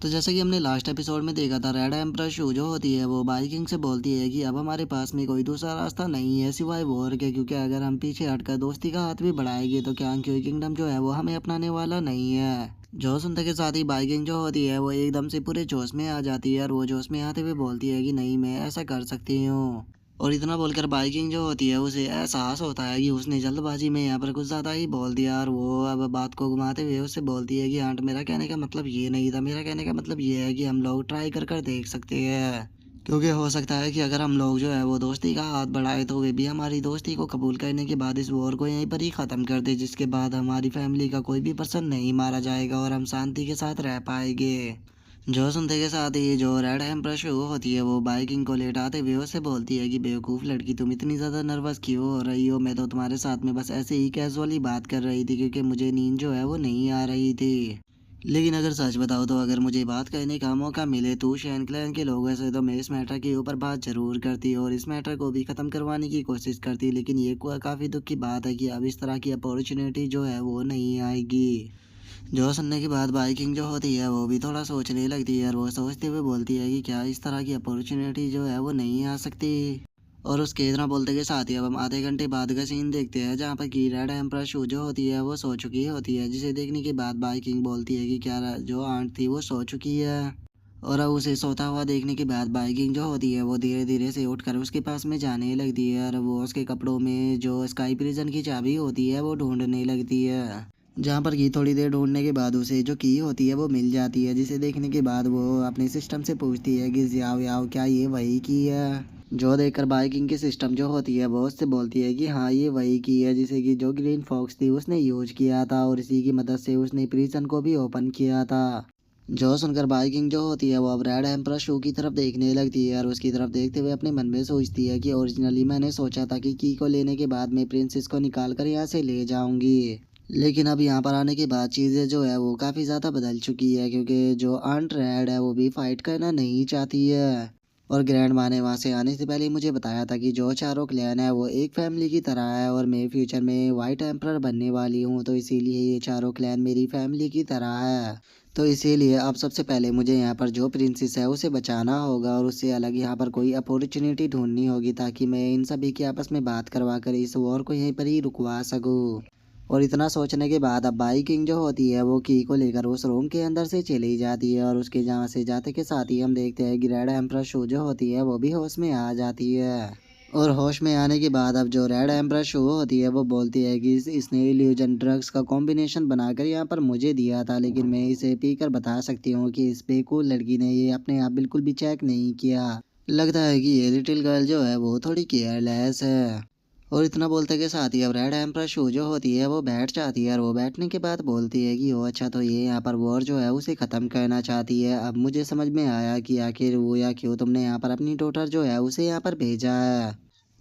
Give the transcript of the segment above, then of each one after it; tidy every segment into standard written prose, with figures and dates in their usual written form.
तो जैसा कि हमने लास्ट एपिसोड में देखा था, रेड एम्प्रेस शू जो होती है वो बाइकिंग से बोलती है कि अब हमारे पास में कोई दूसरा रास्ता नहीं है सिवाय वॉर के, क्योंकि अगर हम पीछे हटकर दोस्ती का हाथ भी बढ़ाएंगे तो क्या किंगडम जो है वो हमें अपनाने वाला नहीं है। जो सुनते के साथ ही बाइकिंग जो होती है वो एकदम से पूरे जोश में आ जाती है और वो जोश में आते हुए बोलती है कि नहीं, मैं ऐसा कर सकती हूँ। और इतना बोलकर बाइकिंग जो होती है उसे एहसास होता है कि उसने जल्दबाजी में यहाँ पर कुछ ज़्यादा ही बोल दिया, और वो अब बात को घुमाते हुए उससे बोलती है कि आंट, मेरा कहने का मतलब ये नहीं था, मेरा कहने का मतलब ये है कि हम लोग ट्राई कर कर देख सकते हैं, क्योंकि हो सकता है कि अगर हम लोग जो है वो दोस्ती का हाथ बढ़ाए तो वे भी हमारी दोस्ती को कबूल करने के बाद इस वॉर को यहीं पर ही ख़त्म कर दे, जिसके बाद हमारी फैमिली का कोई भी पर्सन नहीं मारा जाएगा और हम शांति के साथ रह पाएंगे। जो सुनते के साथ ही जो रेड एम्प्रेस वो होती है वो बाइकिंग को लेटाते हुए उससे बोलती है कि बेवकूफ़ लड़की, तुम इतनी ज़्यादा नर्वस क्यों हो रही हो? मैं तो तुम्हारे साथ में बस ऐसे ही कैजुअली बात कर रही थी, क्योंकि मुझे नींद जो है वो नहीं आ रही थी। लेकिन अगर सच बताओ तो अगर मुझे बात करने का मौका मिले तो शैन क्लैन के लोगों से तो मैं इस मैटर के ऊपर बात ज़रूर करती और इस मैटर को भी ख़त्म करवाने की कोशिश करती, लेकिन ये काफ़ी दुख की बात है कि अब इस तरह की अपॉर्चुनिटी जो है वो नहीं आएगी। जो सुनने के बाद बाइकिंग जो होती है वो भी थोड़ा सोचने लगती है और वो सोचते हुए बोलती है कि क्या इस तरह की अपॉर्चुनिटी जो है वो नहीं आ सकती। और उसके इतना बोलते के साथ ही अब हम आधे घंटे बाद का सीन देखते हैं, जहाँ पर की रेड एम्प्रेस शू जो होती है वो सो चुकी होती है, जिसे देखने के बाद बाइकिंग बोलती है कि क्या जो आंट थी वो सो चुकी है। और अब उसे सोता हुआ देखने के बाद बाइकिंग जो होती है वो धीरे धीरे से उठकर उसके पास में जाने लगती है और वो उसके कपड़ों में जो स्काई प्रिजन की चाबी होती है वो ढूंढने लगती है, जहाँ पर की थोड़ी देर ढूंढने के बाद उसे जो की होती है वो मिल जाती है, जिसे देखने के बाद वो अपने सिस्टम से पूछती है कि याओ याओ क्या ये वही की है? जो देखकर बाइकिंग की सिस्टम जो होती है वो उससे बोलती है कि हाँ, ये वही की है जिसे कि जो ग्रीन फॉक्स थी उसने यूज किया था और इसी की मदद से उसने प्रिजन को भी ओपन किया था। जो सुनकर बाइकिंग जो होती है वो अब रेड एम्प्रेस शू की तरफ देखने लगती है और उसकी तरफ देखते हुए अपने मन में सोचती है कि ओरिजिनली मैंने सोचा था कि की को लेने के बाद मैं प्रिंसेस को निकाल कर यहाँ से ले जाऊंगी, लेकिन अब यहाँ पर आने के बाद चीज़ें जो है वो काफ़ी ज़्यादा बदल चुकी है, क्योंकि जो आंट रेड है वो भी फाइट करना नहीं चाहती है। और ग्रैंड माँ ने वहाँ से आने से पहले ही मुझे बताया था कि जो चारों क्लैन है वो एक फैमिली की तरह है और मैं फ्यूचर में वाइट एम्परर बनने वाली हूँ, तो इसीलिए ये चारों क्लैन मेरी फैमिली की तरह है। तो इसीलिए अब सबसे पहले मुझे यहाँ पर जो प्रिंसेस है उसे बचाना होगा और उससे अलग यहाँ पर कोई अपॉर्चुनिटी ढूंढनी होगी, ताकि मैं इन सभी की आपस में बात करवा कर इस वॉर को यहीं पर ही रुकवा सकूँ। और इतना सोचने के बाद अब बाइकिंग जो होती है वो की को लेकर उस रूम के अंदर से चली जाती है और उसके जहाँ से जाते के साथ ही हम देखते हैं कि रेड एम्प्रेस शू जो होती है वो भी होश में आ जाती है। और होश में आने के बाद अब जो रेड एम्प्रेस शू होती है वो बोलती है कि इसने इल्यूजन ड्रग्स का कॉम्बिनेशन बनाकर यहाँ पर मुझे दिया था, लेकिन मैं इसे पीकर बता सकती हूँ कि इस बेकूल लड़की ने ये अपने आप बिल्कुल भी चेक नहीं किया। लगता है कि ये लिटिल गर्ल जो है वो थोड़ी केयरलेस है। और इतना बोलते के साथ ही अब रेड एम्प्रेस शू जो होती है वो बैठ जाती है और वो बैठने के बाद बोलती है कि ओ अच्छा, तो ये यहाँ पर वॉर जो है उसे ख़त्म करना चाहती है। अब मुझे समझ में आया कि आखिर वो या क्यों तुमने यहाँ पर अपनी डॉटर जो है उसे यहाँ पर भेजा है।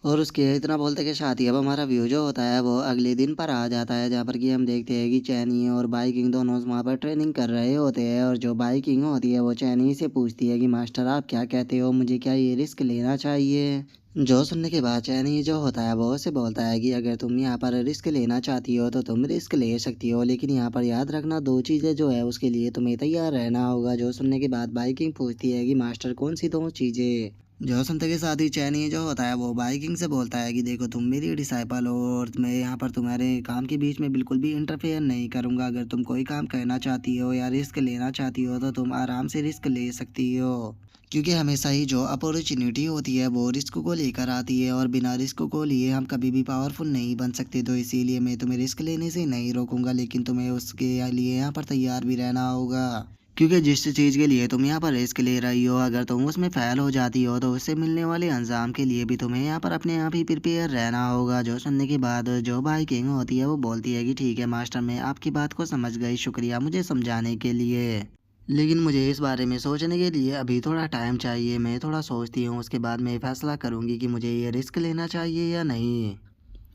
और उसके इतना बोलते के साथ ही अब हमारा व्यू जो होता है वो अगले दिन पर आ जाता है, जहाँ पर कि हम देखते हैं कि चैनी और बाइकिंग दोनों वहाँ पर ट्रेनिंग कर रहे होते हैं और जो बाइकिंग होती है वो चैनी से पूछती है कि मास्टर आप क्या कहते हो, मुझे क्या ये रिस्क लेना चाहिए? जो सुनने के बाद चैनी जो होता है वो उसे बोलता है कि अगर तुम यहाँ पर रिस्क लेना चाहती हो तो तुम रिस्क ले सकती हो, लेकिन यहाँ पर याद रखना दो चीज़ें जो है उसके लिए तुम्हें तैयार रहना होगा। जो सुनने के बाद बाइकिंग पूछती है कि मास्टर कौन सी दो चीज़ें? जो सुनते के साथ ही चैनी जो होता है वो बाइकिंग से बोलता है कि देखो, तुम मेरी डिसाइपल हो और मैं यहाँ पर तुम्हारे काम के बीच में बिल्कुल भी इंटरफेयर नहीं करूँगा। अगर तुम कोई काम करना चाहती हो या रिस्क लेना चाहती हो तो तुम आराम से रिस्क ले सकती हो, क्योंकि हमेशा ही जो अपॉर्चुनिटी होती है वो रिस्क को लेकर आती है और बिना रिस्क को लिए हम कभी भी पावरफुल नहीं बन सकते। तो इसीलिए मैं तुम्हें रिस्क लेने से नहीं रोकूंगा, लेकिन तुम्हें उसके लिए यहाँ पर तैयार भी रहना होगा, क्योंकि जिस चीज़ के लिए तुम यहाँ पर रिस्क ले रही हो अगर तुम उसमें फेल हो जाती हो तो उससे मिलने वाले अंजाम के लिए भी तुम्हें यहाँ पर अपने आप ही प्रिपेयर रहना होगा। जो सुनने के बाद जो बाइकिंग होती है वो बोलती है कि ठीक है मास्टर, मैं आपकी बात को समझ गई, शुक्रिया मुझे समझाने के लिए, लेकिन मुझे इस बारे में सोचने के लिए अभी थोड़ा टाइम चाहिए। मैं थोड़ा सोचती हूँ, उसके बाद मैं फैसला करूँगी कि मुझे ये रिस्क लेना चाहिए या नहीं।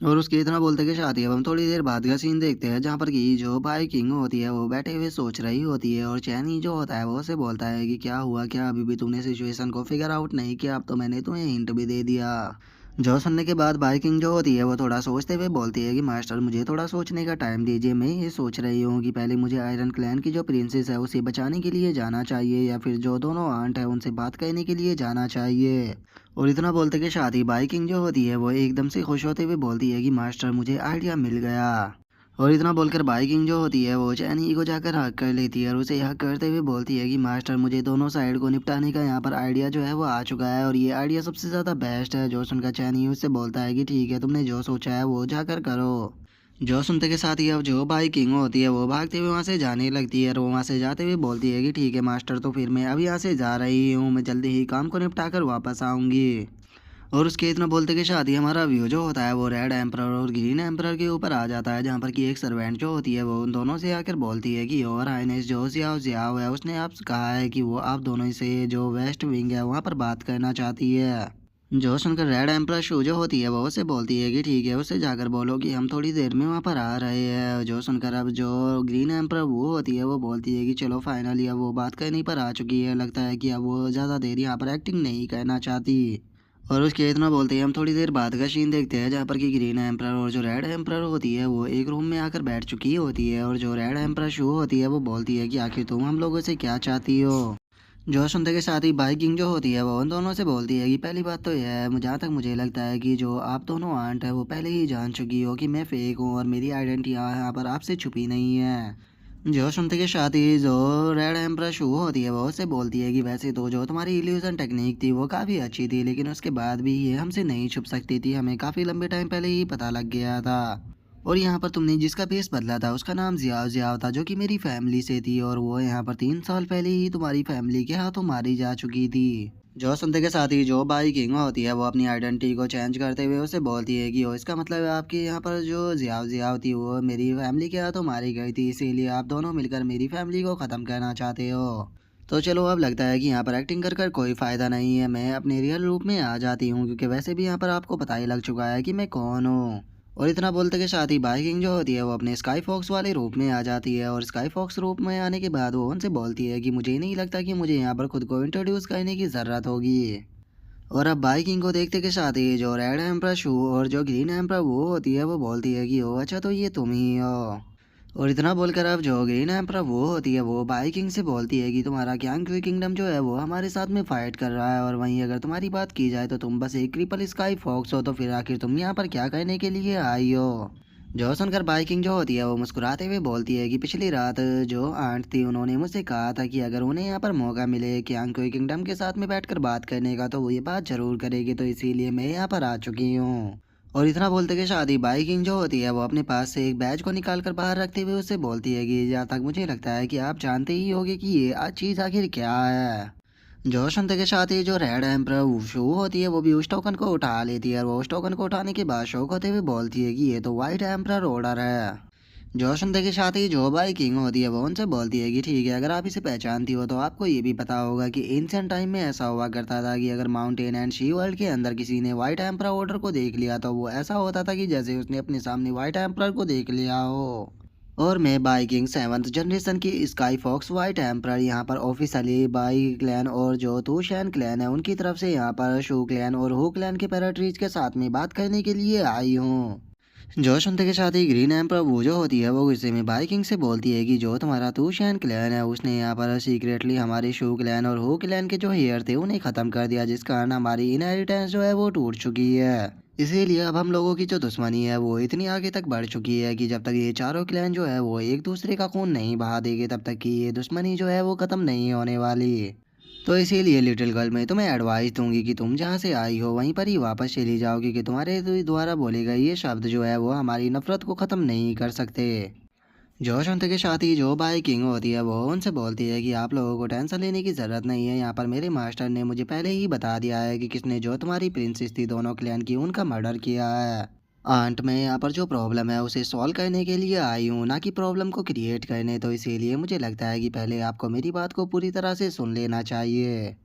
और उसके इतना बोलते के साथ ही अब हम थोड़ी देर बाद का सीन देखते हैं, जहाँ पर कि जो बाइकिंग होती है वो बैठे हुए सोच रही होती है और चैनी जो होता है वो उसे बोलता है कि क्या हुआ, क्या अभी भी तुमने सिचुएशन को फिगर आउट नहीं किया? अब तो मैंने तुम्हें हिंट भी दे दिया। जो सुनने के बाद बाइकिंग जो होती है वो थोड़ा सोचते हुए बोलती है कि मास्टर मुझे थोड़ा सोचने का टाइम दीजिए। मैं ये सोच रही हूँ कि पहले मुझे आयरन क्लैन की जो प्रिंसेस है उसे बचाने के लिए जाना चाहिए या फिर जो दोनों आंट है उनसे बात करने के लिए जाना चाहिए। और इतना बोलते के साथ ही बाइकिंग जो होती है वो एकदम से खुश होते हुए बोलती है कि मास्टर मुझे आइडिया मिल गया। और इतना बोलकर बाइकिंग जो होती है वो चैनी को जाकर हक कर लेती है और उसे हक करते हुए बोलती है कि मास्टर मुझे दोनों साइड को निपटाने का यहाँ पर आइडिया जो है वो आ चुका है और ये आइडिया सबसे ज़्यादा बेस्ट है। जो सुनकर चैनी उससे बोलता है कि ठीक है तुमने जो सोचा है वो जाकर करो। जो सुनते के साथ ही अब जो बाइकिंग होती है वो भागते हुए वहाँ से जाने लगती है और वो वहाँ से जाते हुए बोलती है कि ठीक है मास्टर तो फिर मैं अभी यहाँ से जा रही हूँ, मैं जल्दी ही काम को निपटा कर वापस आऊँगी। और उसके इतना बोलते के साथ ही हमारा व्यू जो होता है वो रेड एम्परर और ग्रीन एम्परर के ऊपर आ जाता है, जहाँ पर कि एक सर्वेंट जो होती है वो उन दोनों से आकर बोलती है कि योर हाइनेस जो जियाओ जियाओ है उसने आपसे कहा है कि वो आप दोनों से जो वेस्ट विंग है वहाँ पर बात करना चाहती है। जो सुनकर रेड एम्परर शू जो होती है वो उसे बोलती है कि ठीक है उससे जाकर बोलो कि हम थोड़ी देर में वहाँ पर आ रहे हैं। जो सुनकर अब जो ग्रीन एम्परर वो होती है वो बोलती है कि चलो फाइनली अब वो बात करने पर आ चुकी है, लगता है कि अब वो ज़्यादा देर यहाँ पर एक्टिंग नहीं करना चाहती। और उसके इतना बोलते ही हम थोड़ी देर बाद का सीन देखते हैं, जहाँ पर कि ग्रीन एम्परर और जो रेड एम्परर होती है वो एक रूम में आकर बैठ चुकी होती है और जो रेड एम्परर शो होती है वो बोलती है कि आखिर तुम हम लोगों से क्या चाहती हो। जो सुनते के साथ ही बाइकिंग जो होती है वो उन दोनों से बोलती है कि पहली बात तो यह है, जहाँ तक मुझे लगता है कि जो आप दोनों आंट है वो पहले ही जान चुकी हो कि मैं फेक हूँ और मेरी आइडेंटिटी यहाँ पर आपसे छुपी नहीं है। जो सुनते के साथ ही जो रेड एम्परर शू होती है वो उससे बोलती है कि वैसे तो जो तुम्हारी इल्यूजन टेक्निक थी वो काफ़ी अच्छी थी, लेकिन उसके बाद भी ये हमसे नहीं छुप सकती थी, हमें काफ़ी लंबे टाइम पहले ही पता लग गया था। और यहाँ पर तुमने जिसका फेस बदला था उसका नाम जियाओ जियाओ था, जो कि मेरी फैमिली से थी और वो यहाँ पर 3 साल पहले ही तुम्हारी फैमिली के हाथों मारी जा चुकी थी। जो सुनते के साथ ही जो बाई किंग होती है वो अपनी आइडेंटिटी को चेंज करते हुए उसे बोलती है कि ओ इसका मतलब है आपके यहाँ पर जो जियाओ जियाओ थी वो मेरी फैमिली के हाथों मारी गई थी, इसीलिए आप दोनों मिलकर मेरी फैमिली को ख़त्म करना चाहते हो। तो चलो अब लगता है कि यहाँ पर एक्टिंग कर कर कोई फ़ायदा नहीं है, मैं अपने रियल रूप में आ जाती हूँ, क्योंकि वैसे भी यहाँ पर आपको पता ही लग चुका है कि मैं कौन हूँ। और इतना बोलते के साथ ही बाइकिंग जो होती है वो अपने स्काई फॉक्स वाले रूप में आ जाती है और स्काई फॉक्स रूप में आने के बाद वो उनसे बोलती है कि मुझे नहीं लगता कि मुझे यहाँ पर खुद को इंट्रोड्यूस करने की ज़रूरत होगी। और अब बाइकिंग को देखते के साथ ही जो रेड एम्परर शू और जो ग्रीन एम्परर वो होती है वो बोलती है कि ओ अच्छा तो ये तुम ही हो। और इतना बोलकर अब जो ग्रीन एम्परर वो होती है वो बाइकिंग से बोलती है कि तुम्हारा क्यांग किंगडम जो है वो हमारे साथ में फाइट कर रहा है और वहीं अगर तुम्हारी बात की जाए तो तुम बस एक ट्रिपल स्काई फॉक्स हो, तो फिर आखिर तुम यहाँ पर क्या करने के लिए आई हो। जो सुनकर बाइकिंग जो होती है वो मुस्कुराते हुए बोलती है कि पिछली रात जो आंट थी उन्होंने मुझसे कहा था कि अगर उन्हें यहाँ पर मौका मिले कि आंकोई किंगडम के साथ में बैठकर बात करने का तो वो ये बात जरूर करेगी, तो इसीलिए मैं यहाँ पर आ चुकी हूँ। और इतना बोलते के साथ ही बाइकिंग जो होती है वो अपने पास से एक बैज को निकाल कर बाहर रखते हुए उससे बोलती है कि जहाँ तक मुझे लगता है कि आप जानते ही होंगे कि ये चीज़ आखिर क्या है। जो सुनते के साथ ही जो रेड एम्परर वुशु होती है वो भी उस टोकन को उठा लेती है और वो उस टोकन को उठाने के बाद शौक होते हुए बोलती है कि ये तो वाइट एम्परर ऑर्डर है। जो सुनते के साथ ही जो बाई किंग होती है वो उनसे बोलती है कि ठीक है अगर आप इसे पहचानती हो तो आपको ये भी पता होगा कि एंशिएंट टाइम में ऐसा हुआ करता था कि अगर माउंटेन एंड शी वर्ल्ड के अंदर किसी ने वाइट एम्परर ऑर्डर को देख लिया तो वो ऐसा होता था कि जैसे उसने अपने सामने वाइट एम्परर को देख लिया हो। और मैं बाइकिंग सेवन्थ जनरेशन की स्काई फॉक्स वाइट एम्परर यहाँ पर ऑफिशियली बाई क्लैन और जो तुशैन क्लैन है उनकी तरफ से यहाँ पर शू क्लैन और हु क्लैन के पैराट्रीज के साथ में बात करने के लिए आई हूँ। जो सुनते के साथ ही ग्रीन एम्परर वो जो होती है वो गुस्से में बाइकिंग से बोलती है कि जो तुम्हारा तुशैन क्लैन है उसने यहाँ पर सीक्रेटली हमारे शू क्लैन और हु क्लैन के जो हेयर थे उन्हें ख़त्म कर दिया, जिस कारण हमारी इनहेरिटेंस जो है वो टूट चुकी है। इसीलिए अब हम लोगों की जो दुश्मनी है वो इतनी आगे तक बढ़ चुकी है कि जब तक ये चारों क्लैन जो है वो एक दूसरे का खून नहीं बहा देंगे तब तक कि ये दुश्मनी जो है वो ख़त्म नहीं होने वाली। तो इसीलिए लिटिल गर्ल मैं तुम्हें एडवाइस दूंगी कि तुम जहाँ से आई हो वहीं पर ही वापस चली जाओ, क्योंकि तुम्हारे द्वारा बोले गए ये शब्द जो है वो हमारी नफरत को ख़त्म नहीं कर सकते। जो सुनते के साथ ही जो बाई किंग होती है वो उनसे बोलती है कि आप लोगों को टेंशन लेने की ज़रूरत नहीं है, यहाँ पर मेरे मास्टर ने मुझे पहले ही बता दिया है कि किसने जो तुम्हारी प्रिंसेस थी दोनों क्लैन की उनका मर्डर किया है। आंट मैं यहाँ पर जो प्रॉब्लम है उसे सॉल्व करने के लिए आई हूँ, ना कि प्रॉब्लम को क्रिएट करने, तो इसीलिए मुझे लगता है कि पहले आपको मेरी बात को पूरी तरह से सुन लेना चाहिए।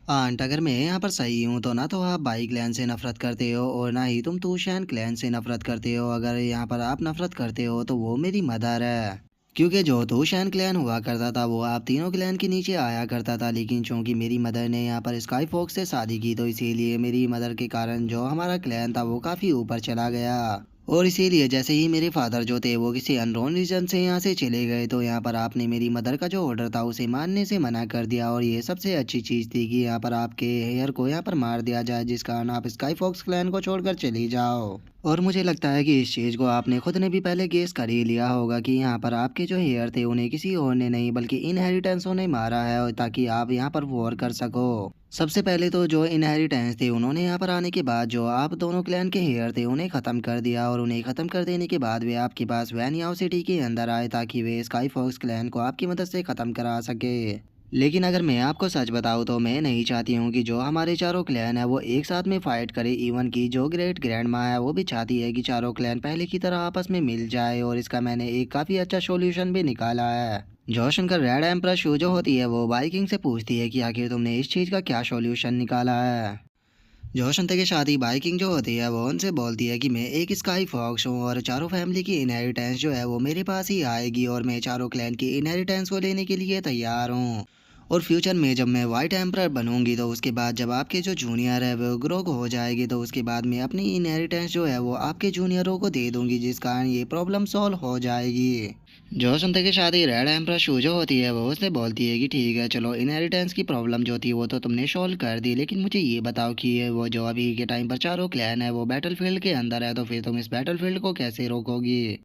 आंट अगर मैं यहाँ पर सही हूँ तो ना तो आप बाई क्लैन से नफरत करते हो और ना ही तुम तूशैन क्लैन से नफरत करते हो। अगर यहाँ पर आप नफरत करते हो तो वो मेरी मदर है। क्योंकि जो तोशान क्लैन हुआ करता था वो आप तीनों क्लैन के नीचे आया करता था, लेकिन चूंकि मेरी मदर ने यहाँ पर स्काई फॉक्स से शादी की तो इसीलिए मेरी मदर के कारण जो हमारा क्लैन था वो काफ़ी ऊपर चला गया। और इसीलिए जैसे ही मेरे फादर जो थे वो किसी अननोन रीजन से यहाँ से चले गए तो यहाँ पर आपने मेरी मदर का जो ऑर्डर था उसे मानने से मना कर दिया। और ये सबसे अच्छी चीज़ थी कि यहाँ पर आपके हेयर को यहाँ पर मार दिया जाए, जिस कारण आप स्काई फॉक्स क्लैन को छोड़कर चली जाओ। और मुझे लगता है कि इस चीज़ को आपने खुद ने भी पहले गेस कर ही लिया होगा कि यहाँ पर आपके जो हेयर थे उन्हें किसी और ने नहीं बल्कि इनहेरिटेंसों ने मारा है, और ताकि आप यहाँ पर वॉर कर सको। सबसे पहले तो जो इनहेरिटेंस थे उन्होंने यहाँ पर आने के बाद जो आप दोनों क्लैन के हेयर थे उन्हें ख़त्म कर दिया, और उन्हें ख़त्म कर देने के बाद वे आपके पास वैनियाओ सिटी के अंदर आए ताकि वे स्काई फॉक्स क्लैन को आपकी मदद से ख़त्म करा सके। लेकिन अगर मैं आपको सच बताऊं तो मैं नहीं चाहती हूं कि जो हमारे चारों क्लैन है वो एक साथ में फाइट करे। इवन की जो ग्रेट ग्रैंड माँ है वो भी चाहती है कि चारों क्लैन पहले की तरह आपस में मिल जाए, और इसका मैंने एक काफ़ी अच्छा सॉल्यूशन भी निकाला है। जोश उनका रेड एम्प्रेस शू जो होती है वो बाइकिंग से पूछती है कि आखिर तुमने इस चीज़ का क्या सॉल्यूशन निकाला है। जोश उनते के साथ ही बाइकिंग जो होती है वो उनसे बोलती है कि मैं एक स्काई फॉक्स हूँ और चारों फैमिली की इनहेरिटेंस जो है वो मेरे पास ही आएगी, और मैं चारों क्लैन की इनहेरिटेंस को लेने के लिए तैयार हूँ। और फ्यूचर में जब मैं वाइट एम्परर बनूंगी तो उसके बाद जब आपके जो जूनियर है वो ग्रो हो जाएगी तो उसके बाद मैं अपनी इनहेरिटेंस जो है वो आपके जूनियरों को दे दूंगी, जिस कारण ये प्रॉब्लम सॉल्व हो जाएगी। जो सुनते के साथ ही रेड एम्परर शू जो होती है वो उससे बोलती है कि ठीक है चलो, इनहेरिटेंस की प्रॉब्लम जो थी वो तो तुमने सॉल्व कर दी, लेकिन मुझे ये बताओ कि ये वो जो अभी के टाइम पर चारों क्लैन है वो बैटलफील्ड के अंदर है, तो फिर तुम इस बैटलफील्ड को कैसे रोकोगी।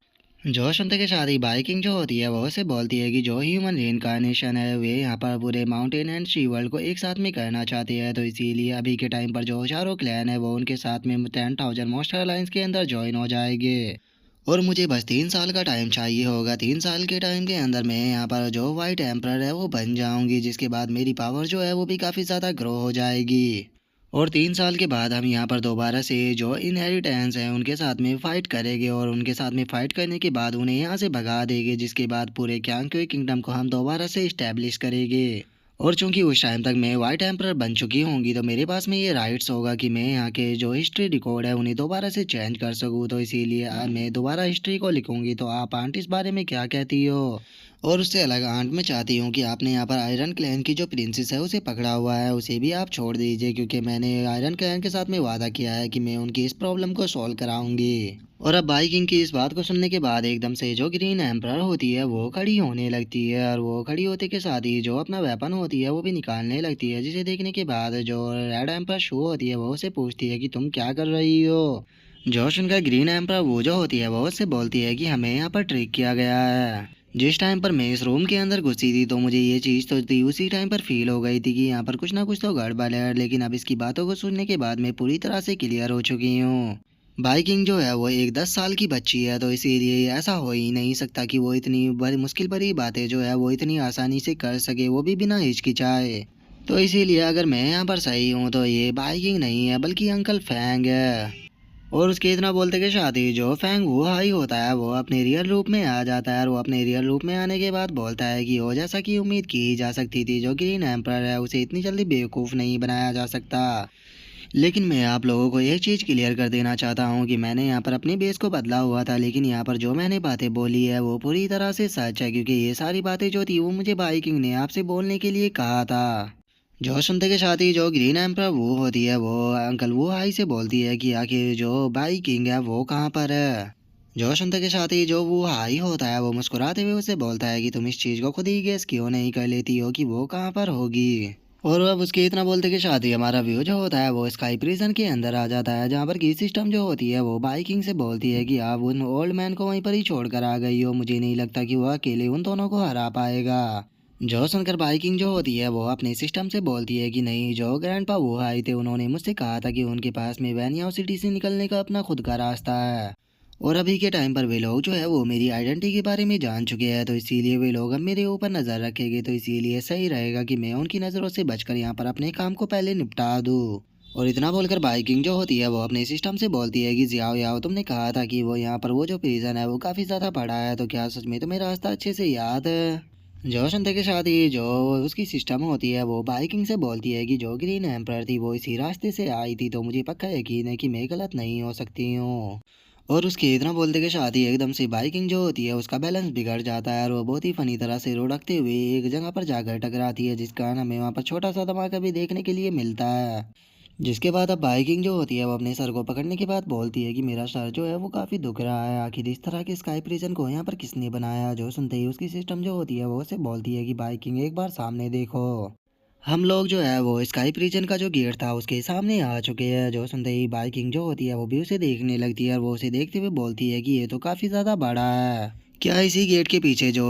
जो सुनते के साथ ही बाइकिंग जो होती है वो उसे बोलती है कि जो ह्यूमन रिइंकार्नेशन है वे यहाँ पर पूरे माउंटेन एंड सी वर्ल्ड को एक साथ में करना चाहती है, तो इसीलिए अभी के टाइम पर जो चारों क्लैन है वो उनके साथ में 10,000 मॉन्स्टर अलायंस के अंदर ज्वाइन हो जाएंगे। और मुझे बस 3 साल का टाइम चाहिए होगा। 3 साल के टाइम के अंदर मैं यहाँ पर जो वाइट एम्परर है वो बन जाऊंगी, जिसके बाद मेरी पावर जो है वो भी काफ़ी ज़्यादा ग्रो हो जाएगी। और 3 साल के बाद हम यहाँ पर दोबारा से जो इनहेरिटेंस है उनके साथ में फ़ाइट करेंगे, और उनके साथ में फ़ाइट करने के बाद उन्हें यहाँ से भगा देंगे, जिसके बाद पूरे क्यांग किंगडम को हम दोबारा से इस्टेब्लिश करेंगे। और चूंकि उस टाइम तक मैं वाइट एम्परर बन चुकी होंगी तो मेरे पास में ये राइट्स होगा कि मैं यहाँ के जो हिस्ट्री रिकॉर्ड है उन्हें दोबारा से चेंज कर सकूँ, तो इसीलिए मैं दोबारा हिस्ट्री को लिखूंगी। तो आप आंट इस बारे में क्या कहती हो। और उससे अलग आंट मैं चाहती हूँ कि आपने यहाँ पर आयरन क्लैन की जो प्रिंसेस है उसे पकड़ा हुआ है उसे भी आप छोड़ दीजिए, क्योंकि मैंने आयरन क्लैन के साथ में वादा किया है कि मैं उनकी इस प्रॉब्लम को सॉल्व कराऊंगी। और अब बाइकिंग की इस बात को सुनने के बाद एकदम से जो ग्रीन एम्परर होती है वो खड़ी होने लगती है, और वो खड़ी होते के साथ ही जो अपना वेपन होती है वो भी निकालने लगती है, जिसे देखने के बाद जो रेड एम्परर शो होती है वो उसे पूछती है कि तुम क्या कर रही हो। जो सुनकर ग्रीन एम्परर वो जो होती है वो उससे बोलती है कि हमें यहाँ पर ट्रिक किया गया है। जिस टाइम पर मैं इस रूम के अंदर घुसी थी तो मुझे ये चीज़ तो थी उसी टाइम पर फील हो गई थी कि यहाँ पर कुछ ना कुछ तो गड़बड़ है, लेकिन अब इसकी बातों को सुनने के बाद मैं पूरी तरह से क्लियर हो चुकी हूँ। बाइकिंग जो है वो एक 10 साल की बच्ची है, तो इसीलिए ऐसा हो ही नहीं सकता कि वो इतनी बड़ी मुश्किल भरी बातें जो है वो इतनी आसानी से कर सके, वो भी बिना हिचकिचाए। तो इसीलिए अगर मैं यहाँ पर सही हूँ तो ये बाइकिंग नहीं है बल्कि अंकल फैंग है। और उसके इतना बोलते के साथ ही जो फैंग वो हाई होता है वो अपने रियल रूप में आ जाता है, और वो अपने रियल रूप में आने के बाद बोलता है कि वो जैसा कि उम्मीद की ही जा सकती थी, जो ग्रीन एम्परर है उसे इतनी जल्दी बेवकूफ़ नहीं बनाया जा सकता। लेकिन मैं आप लोगों को एक चीज़ क्लियर कर देना चाहता हूँ कि मैंने यहाँ पर अपनी बेस को बदला हुआ था, लेकिन यहाँ पर जो मैंने बातें बोली है वो पूरी तरह से सच है, क्योंकि ये सारी बातें जो थी वो मुझे बाइकिंग ने आपसे बोलने के लिए कहा था। जो सुनते के साथ ही जो ग्रीन एम्पर वो होती है वो अंकल वो हाई से बोलती है कि आखिर जो बाइकिंग है वो कहाँ पर है। जो सुनते के साथ ही जो वो हाई होता है वो मुस्कुराते हुए उससे बोलता है कि तुम इस चीज़ को खुद ही गेस क्यों नहीं कर लेती हो कि वो कहाँ पर होगी। और अब उसके इतना बोलते के साथ ही हमारा व्यू जो होता है वो स्काई प्रिजन के अंदर आ जाता है, जहाँ पर की सिस्टम जो होती है वो बाइकिंग से बोलती है कि आप उन ओल्ड मैन को वहीं पर ही छोड़ कर आ गई हो, मुझे नहीं लगता कि वो अकेले उन दोनों को हरा पाएगा। जो सुनकर बाइकिंग जो होती है वो अपने सिस्टम से बोलती है कि नहीं, जो ग्रैंडपा वो आए थे उन्होंने मुझसे कहा था कि उनके पास में वैनियाओ सिटी से निकलने का अपना खुद का रास्ता है, और अभी के टाइम पर वे लोग जो है वो मेरी आइडेंटिटी के बारे में जान चुके हैं, तो इसीलिए वे लोग अब मेरे ऊपर नज़र रखेंगे, तो इसीलिए सही रहेगा कि मैं उनकी नज़रों से बचकर यहाँ पर अपने काम को पहले निपटा दूँ। और इतना बोलकर बाइकिंग जो होती है वो अपने सिस्टम से बोलती है कि जियाओ याओ, तुमने कहा था कि वो यहाँ पर वो जो प्रिजन है वो काफ़ी ज़्यादा बड़ा है, तो क्या सच में तुम्हें रास्ता अच्छे से याद है। जो संते के साथ ही जो उसकी सिस्टम होती है वो बाइकिंग से बोलती है कि जो ग्रीन एम्पर थी वो इसी रास्ते से आई थी, तो मुझे पक्का यकीन है कि मैं गलत नहीं हो सकती हूँ। और उसके इतना बोलते के साथ ही एकदम से बाइकिंग जो होती है उसका बैलेंस बिगड़ जाता है और वो बहुत ही फनी तरह से लुढ़कते हुए एक जगह पर जाकर टकराती है, जिस कारण हमें वहाँ पर छोटा सा धमाका भी देखने के लिए मिलता है। जिसके बाद अब बाइकिंग जो होती है वो अपने सर को पकड़ने के बाद बोलती है कि मेरा सर जो है वो काफ़ी दुख रहा है, आखिर इस तरह के स्काई प्रिजन को यहाँ पर किसने बनाया। जो सुनते ही उसकी सिस्टम जो होती है वो उसे बोलती है कि बाइकिंग एक बार सामने देखो। हम लोग जो है वो स्काई प्रिजन का जो गेट था उसके सामने आ चुके हैं। जो सुनते ही बाइकिंग जो होती है वो भी उसे देखने लगती है और वो उसे देखते हुए बोलती है कि ये तो काफ़ी ज़्यादा बड़ा है। क्या इसी गेट के पीछे जो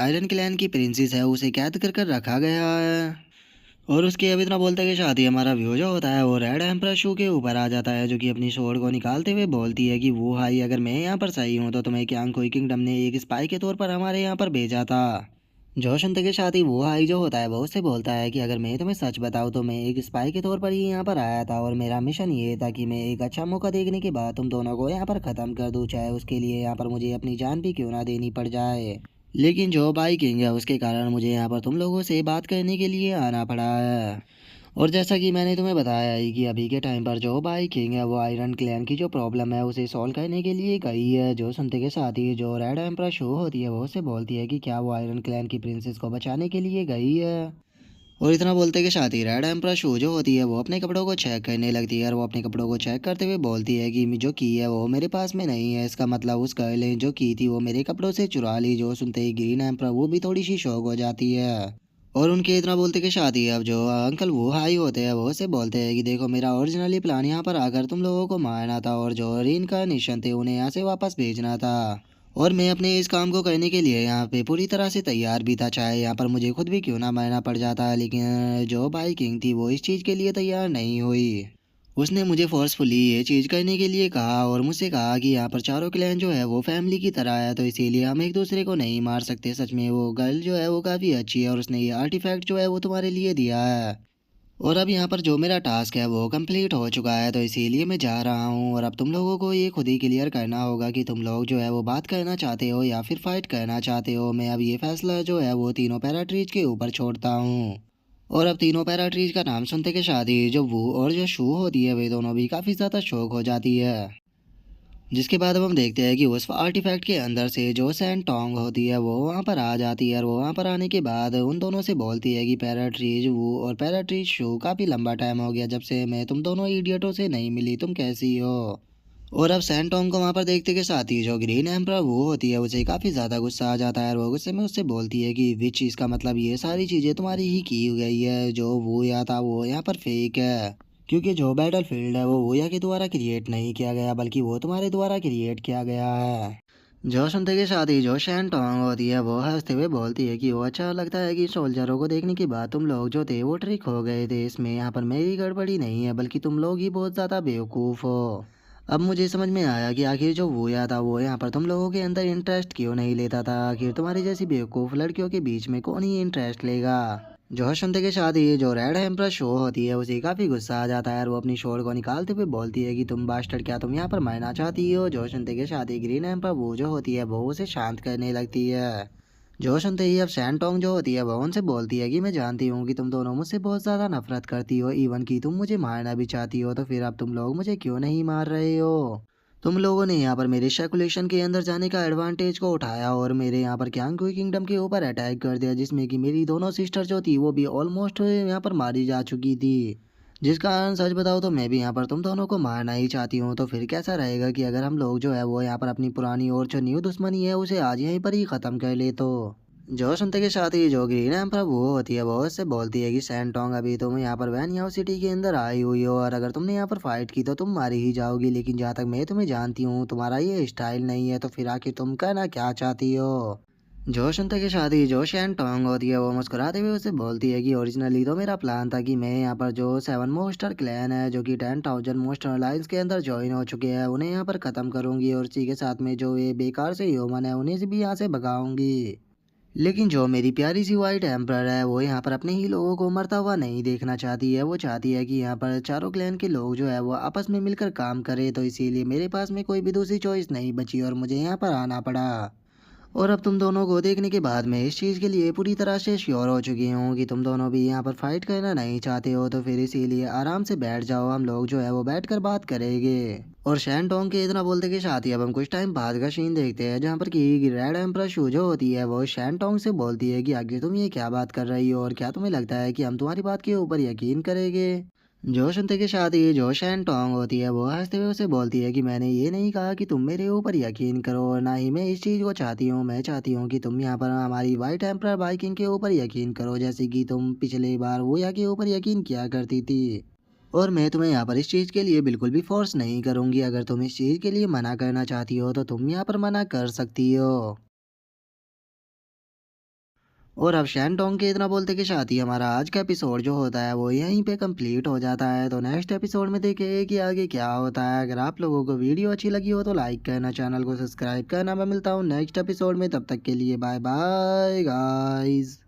आयरन क्लैन की प्रिंसेस है उसे कैद कर कर रखा गया है। और उसके अब इतना बोलते के साथ ही हमारा व्यू जो होता है वो रेड एम्परर शू के ऊपर आ जाता है, जो कि अपनी स्वॉर्ड को निकालते हुए बोलती है कि वो हाई, अगर मैं यहाँ पर सही हूँ तो तुम्हें क्यांग कोई किंगडम ने एक स्पाई के तौर पर हमारे यहाँ पर भेजा था। जोशंत के साथ ही वो हाई जो होता है वो उससे बोलता है कि अगर मैं तुम्हें सच बताऊँ तो मैं एक स्पाई के तौर पर ही यहाँ पर आया था और मेरा मिशन ये था कि मैं एक अच्छा मौका देखने के बाद तुम दोनों को यहाँ पर ख़त्म कर दूँ, चाहे उसके लिए यहाँ पर मुझे अपनी जान भी क्यों ना देनी पड़ जाए। लेकिन जो बाइकिंग है उसके कारण मुझे यहाँ पर तुम लोगों से बात करने के लिए आना पड़ा है। और जैसा कि मैंने तुम्हें बताया ही कि अभी के टाइम पर जो बाइकिंग है वो आयरन क्लैन की जो प्रॉब्लम है उसे सॉल्व करने के लिए गई है। जो सुनते के साथ ही जो रेड एम्परर शो होती है वो उससे बोलती है कि क्या वो आयरन क्लैन की प्रिंसेस को बचाने के लिए गई है। और इतना बोलते के साथ ही रेड एम्परर शो जो होती है वो अपने कपड़ों को चेक करने लगती है और वो अपने कपड़ों को चेक करते हुए बोलती है कि जो की है वो मेरे पास में नहीं है, इसका मतलब उस गर्ल ने जो की थी वो मेरे कपड़ों से चुरा ली। जो सुनते ही ग्रीन एम्परर वो भी थोड़ी सी शौक हो जाती है। और उनके इतना बोलते के साथ ही अब जो अंकल वो हाई होते हैं वो से बोलते हैं कि देखो मेरा ओरिजिनली प्लान यहाँ पर आकर तुम लोगों को मारना था और जो रीइंकार्नेशन थे उन्हें यहाँ से वापस भेजना था। और मैं अपने इस काम को करने के लिए यहाँ पे पूरी तरह से तैयार भी था, चाहे यहाँ पर मुझे खुद भी क्यों ना मरना पड़ जाता। लेकिन जो बाई किंग थी वो इस चीज़ के लिए तैयार नहीं हुई। उसने मुझे फोर्सफुली ये चीज़ करने के लिए कहा और मुझसे कहा कि यहाँ पर चारों क्लैन जो है वो फैमिली की तरह है, तो इसीलिए हम एक दूसरे को नहीं मार सकते। सच में वो गर्ल जो है वो काफ़ी अच्छी है और उसने ये आर्टिफैक्ट जो है वो तुम्हारे लिए दिया है। और अब यहाँ पर जो मेरा टास्क है वो कंप्लीट हो चुका है, तो इसीलिए मैं जा रहा हूँ और अब तुम लोगों को ये खुद ही क्लियर करना होगा कि तुम लोग जो है वो बात करना चाहते हो या फिर फाइट करना चाहते हो। मैं अब ये फैसला जो है वो तीनों पैराट्रीज के ऊपर छोड़ता हूँ। और अब तीनों पैराट्रीज का नाम सुनते के साथ ही जो वू और जो शू होती है वे दोनों भी काफ़ी ज़्यादा शौक हो जाती है। जिसके बाद अब हम देखते हैं कि उस आर्टिफैक्ट के अंदर से जो सैन टोंग होती है वो वहाँ पर आ जाती है और वो वहाँ पर आने के बाद उन दोनों से बोलती है कि पैराट्रीज वू और पैराट्रीज शू, काफ़ी लंबा टाइम हो गया जब से मैं तुम दोनों इडियटों से नहीं मिली, तुम कैसी हो। और अब सैन टोंग को वहाँ पर देखते के साथ ही जो ग्रीन एम्परर वो होती है उसे काफ़ी ज़्यादा गुस्सा आ जाता है और वो गुस्से में उससे बोलती है कि विच, इसका मतलब ये सारी चीज़ें तुम्हारी ही की गई है, जो वो या था वो यहाँ पर फेक है। क्योंकि जो बैटल फील्ड है वो वोया के द्वारा क्रिएट नहीं किया गया बल्कि वो तुम्हारे द्वारा क्रिएट किया गया है। जो सुनते के साथ ही जो शैन टोंग होती है वो हंसते हुए बोलती है कि वो अच्छा लगता है कि सोल्जरों को देखने के बाद तुम लोग जो थे वो ट्रिक हो गए थे, इसमें यहाँ पर मेरी गड़बड़ी नहीं है बल्कि तुम लोग ही बहुत ज़्यादा बेवकूफ़ हो। अब मुझे समझ में आया कि आखिर जो वोया था वो यहाँ पर तुम लोगों के अंदर इंटरेस्ट क्यों नहीं लेता था। आखिर तुम्हारी जैसी बेवकूफ़ लड़कियों के बीच में कौन ही इंटरेस्ट लेगा। जो सुनते के साथ ही जो रेड एम्परर शो होती है उसे काफ़ी गुस्सा आ जाता है और वो अपनी शोर को निकालते हुए बोलती है कि तुम बास्टर्ड, क्या तुम यहाँ पर मरना चाहती हो। जो सुनते के साथ ही ग्रीन एम्परर वो जो होती है वो उसे शांत करने लगती है। जो सुनते ही अब सैनटोंग जो होती है वो उनसे बोलती है कि मैं जानती हूँ कि तुम दोनों मुझसे बहुत ज़्यादा नफरत करती हो, इवन कि तुम मुझे मारना भी चाहती हो, तो फिर अब तुम लोग मुझे क्यों नहीं मार रहे हो। तुम लोगों ने यहाँ पर मेरे सर्कुलेशन के अंदर जाने का एडवांटेज को उठाया और मेरे यहाँ पर क्यांग किंगडम के ऊपर अटैक कर दिया, जिसमें कि मेरी दोनों सिस्टर जो थी वो भी ऑलमोस्ट यहाँ पर मारी जा चुकी थी। जिस कारण सच बताओ तो मैं भी यहाँ पर तुम दोनों को मारना ही चाहती हूँ। तो फिर कैसा रहेगा कि अगर हम लोग जो है वो यहाँ पर अपनी पुरानी और जो न्यू दुश्मनी है उसे आज यहीं पर ही ख़त्म कर ले। तो जो सुनते के साथ ही जो ग्रीन एम्पर वो होती है वो उससे बोलती है कि सैनटोंग, अभी तुम यहाँ पर वैनयाओ सिटी के अंदर आई हुई हो और अगर तुमने यहाँ पर फाइट की तो तुम मारी ही जाओगी, लेकिन जहाँ तक मैं तुम्हें जानती हूँ तुम्हारा ये स्टाइल नहीं है, तो फिर आखिर तुम कहना क्या चाहती हो। जो सुनते के साथ ही जो सैनटोंग होती है वो मुस्कुराते हुए उसे बोलती है कि ओरिजिनली तो मेरा प्लान था कि मैं यहाँ पर जो 7 मोस्टर क्लैन है जो कि 10,000 मोस्टर अलायंस के अंदर ज्वाइन हो चुके हैं उन्हें यहाँ पर ख़त्म करूँगी और इसी के साथ में जो ये बेकार से ह्यूमन है उन्हें से भी यहाँ से भगाऊंगी। लेकिन जो मेरी प्यारी सी वाइट एम्परर है वो यहाँ पर अपने ही लोगों को मरता हुआ नहीं देखना चाहती है। वो चाहती है कि यहाँ पर चारों क्लैन के लोग जो है वो आपस में मिलकर काम करे, तो इसीलिए मेरे पास में कोई भी दूसरी चॉइस नहीं बची और मुझे यहाँ पर आना पड़ा। और अब तुम दोनों को देखने के बाद मैं इस चीज़ के लिए पूरी तरह से श्योर हो चुकी हूँ कि तुम दोनों भी यहाँ पर फाइट करना नहीं चाहते हो, तो फिर इसीलिए आराम से बैठ जाओ, हम लोग जो है वो बैठ कर बात करेंगे। और शैन टोंग के इतना बोलते के साथ ही अब हम कुछ टाइम बाद का सीन देखते हैं, जहाँ पर कि रेड एम्प्रेस शू जो होती है वो शैन टोंग से बोलती है कि आगे तुम ये क्या बात कर रही हो, और क्या तुम्हें लगता है कि हम तुम्हारी बात के ऊपर यकीन करेंगे। जो सुनते के साथ ही जो शैन टोंग होती है वो हंसते हुए उसे बोलती है कि मैंने ये नहीं कहा कि तुम मेरे ऊपर यकीन करो, और ना ही मैं इस चीज़ को चाहती हूँ। मैं चाहती हूँ कि तुम यहाँ पर हमारी वाइट एम्परर बाइकिंग के ऊपर यकीन करो, जैसे कि तुम पिछले बार वो या के ऊपर यकीन किया करती थी। और मैं तुम्हें यहाँ पर इस चीज़ के लिए बिल्कुल भी फोर्स नहीं करूँगी। अगर तुम इस चीज़ के लिए मना करना चाहती हो तो तुम यहाँ पर मना कर सकती हो। और अब शैनडोंग के इतना बोलते के साथ ही हमारा आज का एपिसोड जो होता है वो यहीं पे कंप्लीट हो जाता है। तो नेक्स्ट एपिसोड में देखेंगे कि आगे क्या होता है। अगर आप लोगों को वीडियो अच्छी लगी हो तो लाइक करना, चैनल को सब्सक्राइब करना। मैं मिलता हूँ नेक्स्ट एपिसोड में, तब तक के लिए बाय बाय गाइस।